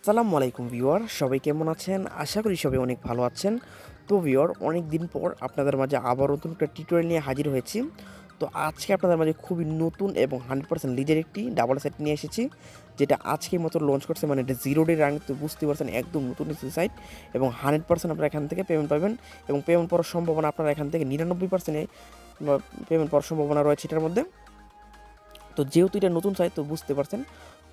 আসসালামু আলাইকুম ভিউয়ার, সবাই কেমন আছেন? আশা করি সবাই অনেক ভালো আছেন। তো ভিউয়ার, অনেক দিন পর আপনাদের মাঝে আবার নতুন একটা টিউটোরিয়াল নিয়ে হাজির হয়েছি। তো আজকে আপনাদের মাঝে খুবই নতুন এবং 100% লিজের একটি ডাবল সাইট নিয়ে এসেছি, যেটা আজকের মতো লঞ্চ করছে। মানে এটা 0 ডে রান, তো বুঝতে পারছেন একদম নতুন একটি সাইট এবং 100% আপনারা এখান থেকে পেমেন্ট পাবেন এবং পেমেন্ট পাওয়ার সম্ভাবনা আপনারা এখান থেকে 99% পেমেন্ট পাওয়ার সম্ভাবনা রয়েছে এটার মধ্যে। তো যেহেতু এটা নতুন সাইট, তো বুঝতে পারছেন,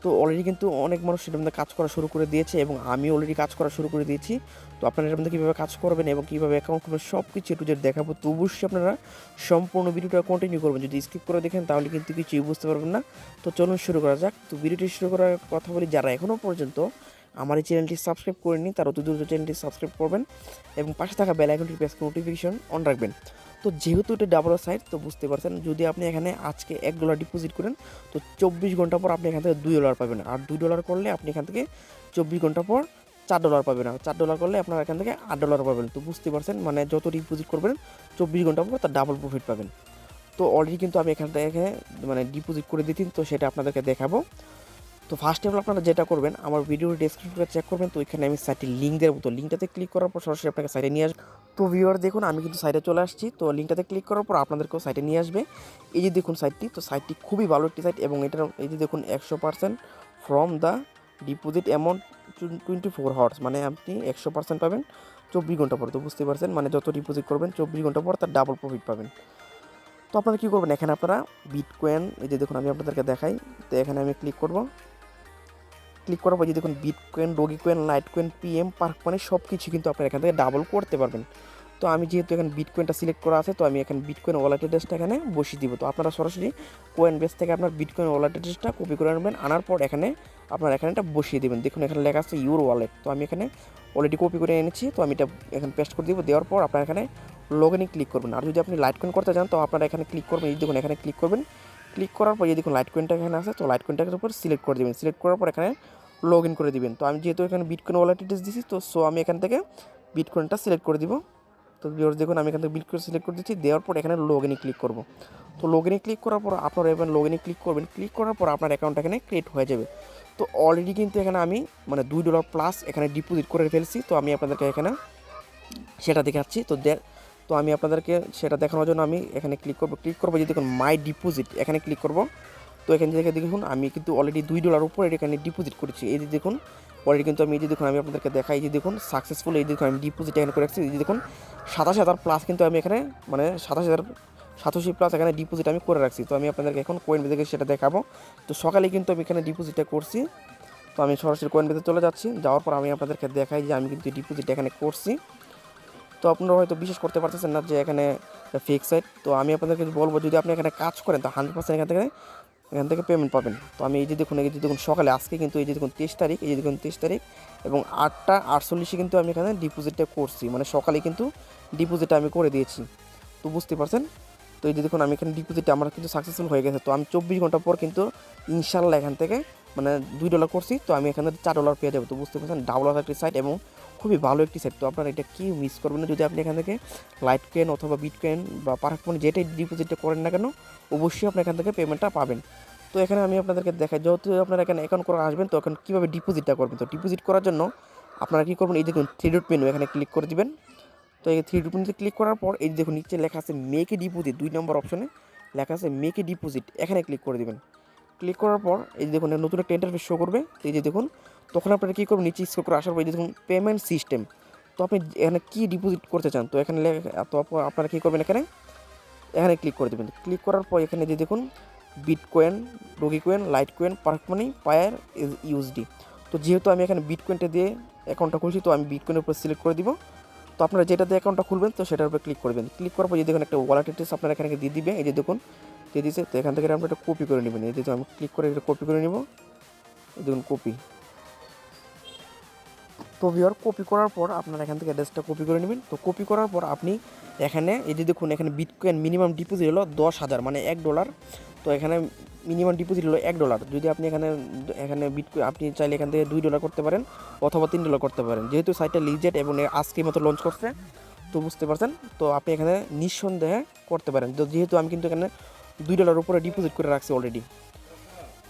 তো অলরেডি কিন্তু অনেক মানুষ এটার মধ্যে কাজ করা শুরু করে দিয়েছে এবং আমি অলরেডি কাজ করা শুরু করে দিয়েছি। তো আপনারা এটার মধ্যে কীভাবে কাজ করবেন এবং কীভাবে অ্যাকাউন্ট খুলবেন সব কিছু একটু যে দেখাবো। তো অবশ্যই আপনারা সম্পূর্ণ ভিডিওটা কন্টিনিউ করবেন। যদি স্কিপ করে দেখেন তাহলে কিন্তু কিছুই বুঝতে পারবেন না। তো চলুন শুরু করা যাক। তো ভিডিওটি শুরু করার কথা বলি, যারা এখনও পর্যন্ত আমার এই চ্যানেলটি সাবস্ক্রাইব করেননি তারা অতি দ্রুত চ্যানেলটি সাবস্ক্রাইব করবেন এবং পাশে থাকা বেল আইকনটি প্রেস করে নোটিফিকেশন অন রাখবেন। তো যেহেতু এটা ডাবল সাইট, তো বুঝতে পারছেন যদি আপনি এখানে আজকে $1 ডিপোজিট করেন, তো 24 ঘন্টা পর আপনি এখান থেকে $2 পাবেন। আর $2 করলে আপনি এখান থেকে 24 ঘন্টা পর $4 পাবেন। আর $4 করলে আপনার এখান থেকে $8 পাবেন। তো বুঝতে পারছেন, মানে যত ডিপোজিট করবেন 24 ঘন্টা পর তার ডাবল প্রফিট পাবেন। তো অলরেডি কিন্তু আমি এখান থেকে মানে ডিপোজিট করে দিতেন, তো সেটা আপনাদেরকে দেখাবো। তো ফার্স্ট অফ অল আপনারা যেটা করবেন, আমার ভিডিওর ডেসক্রিপশনে চেক করবেন। তো এখানে আমি সাইটের লিঙ্ক দেবো, তো লিঙ্কটাতে ক্লিক করার পর সরাসরি আপনাকে সাইটে নিয়ে আসবে। তো ভিউয়ার দেখুন, আমি কিন্তু সাইটে চলে আসছি। তো লিঙ্কটাতে ক্লিক করার পর আপনাদেরকেও সাইটে নিয়ে আসবে। এই যে দেখুন সাইটটি, তো সাইটটি খুবই ভালো একটি সাইট এবং এটার এই যে দেখুন 100% from the deposit amount 24 hours, মানে আপনি 100% পাবেন 24 ঘন্টা পর। তো বুঝতে পারছেন, মানে যত ডিপোজিট করবেন 24 ঘন্টা পর তার ডাবল প্রফিট পাবেন। তো আপনারা কী করবেন, এখানে আপনারা বিটকয়েন, এই যে দেখুন আমি আপনাদেরকে দেখাই। তো এখানে আমি ক্লিক করব। ক্লিক করার পর যে দেখুন bitcoin, dogecoin, light coin, PM, park, মানে সব কিছু কিন্তু আপনারা এখান থেকে ডাবল করতে পারবেন। তো আমি যেহেতু এখানে বিটকয়েনটা সিলেক্ট করা আছে, তো আমি এখানে বিটকয়েন ওয়ালেট অ্যাড্রেসটা এখানে বসিয়ে দিব। তো আপনারা সরাসরি কয়েন বেস থেকে আপনার বিটকয়েন ওয়ালেট অ্যাড্রেসটা কপি করে আনবেন, আনার পর এখানে আপনারা এখানে এটা বসিয়ে দেবেন। দেখুন এখানে লেখা আছে ইউর ওয়ালেট, তো আমি এখানে অলরেডি কপি করে এনেছি। তো আমি এটা এখানে পেস্ট করে দিব। দেওয়ার পর আপনারা এখানে লগ ইনে ক্লিক করবেন। আর যদি আপনি লাইট কয়েন করতে চান, তো আপনারা এখানে ক্লিক করবেন। এই দেখুন এখানে ক্লিক করবেন। ক্লিক করার পর এই দেখুন লাইট কয়েনটা এখানে আছে, তো লাইট কয়েনটার উপর সিলেক্ট করে দেবেন। সিলেক্ট করার পর এখানে লগ ইন করে দিবেন। তো আমি যেহেতু এখানে বিটকয়েন ওয়ালেট অ্যাড্রেস দিচ্ছি, তো আমি এখান থেকে বিটকয়েনটা সিলেক্ট করে দিব। তো দেখুন আমি এখান থেকে বিটকয়েন সিলেক্ট করে দিচ্ছি। দেওয়ার পর এখানে লগ ইনে ক্লিক করব। তো লগ ইনে ক্লিক করার পর আপনারা এবার লগ ইনে ক্লিক করবেন। ক্লিক করার পর আপনার অ্যাকাউন্ট এখানে ক্রিয়েট হয়ে যাবে। তো অলরেডি কিন্তু এখানে আমি মানে $2 প্লাস এখানে ডিপোজিট করে ফেলছি। তো আমি আপনাদেরকে এখানে সেটা দেখাচ্ছি। তো আমি আপনাদেরকে সেটা দেখানোর জন্য আমি এখানে ক্লিক করব। ক্লিক করবো যে দেখুন মাই ডিপোজিট, এখানে ক্লিক করব। তো এখান থেকে দেখুন আমি কিন্তু অলরেডি $2 উপরে এখানে ডিপোজিট করেছি। এই যে দেখুন অলরেডি কিন্তু আমি এই যে দেখুন আমি আপনাদেরকে দেখাই, এই যে দেখুন সাকসেসফুল, এই দেখুন আমি ডিপোজিট এখানে করে রাখছি। এই যে দেখুন 27,000 প্লাস কিন্তু আমি এখানে মানে 87,000 প্লাস এখানে ডিপোজিট আমি করে রাখছি। তো আমি আপনাদেরকে এখন কয়েন বেজে সেটা দেখাবো। তো সকালে কিন্তু আমি এখানে ডিপোজিটটা করছি। তো আমি সরাসরি কয়েন বেজে চলে যাচ্ছি। যাওয়ার পর আমি আপনাদেরকে দেখাই যে আমি কিন্তু ডিপোজিট এখানে করছি। তো আপনারা হয়তো বিশ্বাস করতে পারতেছেন না যে এখানে ফেক সাইট। তো আমি আপনাদেরকে বলবো, যদি আপনি এখানে কাজ করেন তো 100% এখান থেকে পেমেন্ট পাবেন। তো আমি এই যে দেখুন সকালে আজকে কিন্তু এই যে দেখুন 23 তারিখ, এই যে দেখুন 23 তারিখ এবং 8টা 48 কিন্তু আমি এখানে ডিপোজিটটা করছি, মানে সকালে কিন্তু ডিপোজিটটা আমি করে দিয়েছি। তো বুঝতে পারছেন। তো এই যে দেখুন আমি এখানে ডিপোজিটটা আমার কিন্তু সাকসেসফুল হয়ে গেছে। তো আমি 24 ঘন্টা পর কিন্তু ইনশাল্লাহ এখান থেকে মানে $2 করছি, তো আমি এখানে $4 পেয়ে যাবো। তো বুঝতে পারছেন ডাবল একটি সাইট এবং খুবই ভালো একটি সাইট। তো আপনারা এটা কি মিস করবেন না, যদি আপনি এখান থেকে লাইট কয়েন অথবা বিটকয়েন বা পার্ক পয়েন্ট যেটাই ডিপোজিটটা করেন না কেন, অবশ্যই আপনি এখান থেকে পেমেন্টটা পাবেন। তো এখানে আমি আপনাদেরকে দেখাই, যেহেতু আপনারা এখানে অ্যাকাউন্ট করে আসবেন, তো এখন কীভাবে ডিপোজিটটা করবেন। তো ডিপোজিট করার জন্য আপনারা কী করবেন, এই দেখুন 3 ডট মেনু এখানে ক্লিক করে দিবেন। তো এই 3 ডট মেনুতে ক্লিক করার পর এই দেখুন নিচে লেখা আছে মেক এ ডিপোজিট, 2 নম্বর অপশনে লেখা আছে মেক এ ডিপোজিট, এখানে ক্লিক করে দিবেন। ক্লিক করার পর এই যে দেখুন নতুন একটা ইন্টারফেস শো করবে। তো এই যে দেখুন তখন আপনারা কী করবেন, নিচে স্ক্রল করে আসার পর এই যে দেখুন পেমেন্ট সিস্টেম। তো আপনি এখানে কী ডিপোজিট করতে চান, তো এখানে তো আপনারা কী করবেন, এখানে ক্লিক করে দেবেন। ক্লিক করার পর এখানে যে দেখুন bitcoin, dogecoin, litecoin, park money, payeer, USD. তো যেহেতু আমি এখানে বিটকয়েনটা দিয়ে অ্যাকাউন্টটা খুলছি, তো আমি বিটকয়েনের উপর সিলেক্ট করে দিব। তো আপনারা যেটা দিয়ে অ্যাকাউন্টটা খুলবেন, তো সেটার উপর ক্লিক করবেন। ক্লিক করার পর যে দেখুন একটা ওয়ালেট অ্যাড্রেস আপনারা এখানে দিয়ে দিবে, এই যে দেখুন দিয়ে দিয়েছে। তো এখান থেকে আমরা এটা কপি করে নেবেন। এই যে আমি ক্লিক করে এটা কপি করে নেব, এই দেখুন কপি। তো ভিউয়ার কপি করার পর আপনারা এখান থেকে অ্যাড্রেসটা কপি করে নেবেন। তো কপি করার পর আপনি এখানে এই যে দেখুন এখানে বিটকয়েন মিনিমাম ডিপোজিট হলো 10,000, মানে $1। তো এখানে মিনিমাম ডিপোজিট হলো $1। যদি আপনি এখানে বিটকয়েন আপনি চাইলে এখান থেকে $2 করতে পারেন অথবা $3 করতে পারেন। যেহেতু সাইটটা লিজেট এবং আজকের মতো লঞ্চ করছে, তো বুঝতে পারছেন। তো আপনি এখানে নিঃসন্দেহে করতে পারেন। তো যেহেতু আমি কিন্তু এখানে $2 উপরে ডিপোজিট করে রাখছি অলরেডি।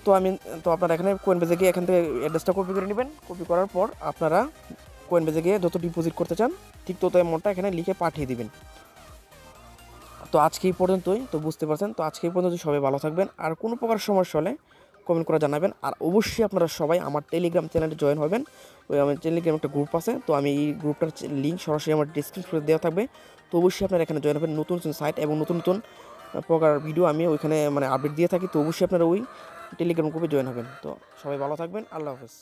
তো আপনারা এখানে কোয়েনবেজে গিয়ে এখান থেকে অ্যাড্রেসটা কপি করে নেবেন। কপি করার পর আপনারা কোয়েনবেজে গিয়ে যত ডিপোজিট করতে চান ঠিক তত অ্যামাউন্টটা এখানে লিখে পাঠিয়ে দিবেন। তো আজকে এই পর্যন্তই। তো বুঝতে পারছেন। তো আজকে এই পর্যন্ত সবাই ভালো থাকবেন। আর কোনো প্রকার সমস্যা হলে কমেন্ট করে জানাবেন। আর অবশ্যই আপনারা সবাই আমার টেলিগ্রাম চ্যানেলে জয়েন হবেন। ওই আমার টেলিগ্রাম একটা গ্রুপ আছে, তো আমি এই গ্রুপটার লিঙ্ক সরাসরি আমার ডিসক্রিপশনে দেওয়া থাকবে। তো অবশ্যই আপনারা এখানে জয়েন হবেন। নতুন নতুন সাইট এবং নতুন নতুন প্রকার ভিডিও আমি ওইখানে মানে আপডেট দিয়ে থাকি। তো অবশ্যই আপনারা ওই টেলিগ্রাম গ্রুপে জয়েন হবেন। তো সবাই ভালো থাকবেন। আল্লাহ হাফেজ।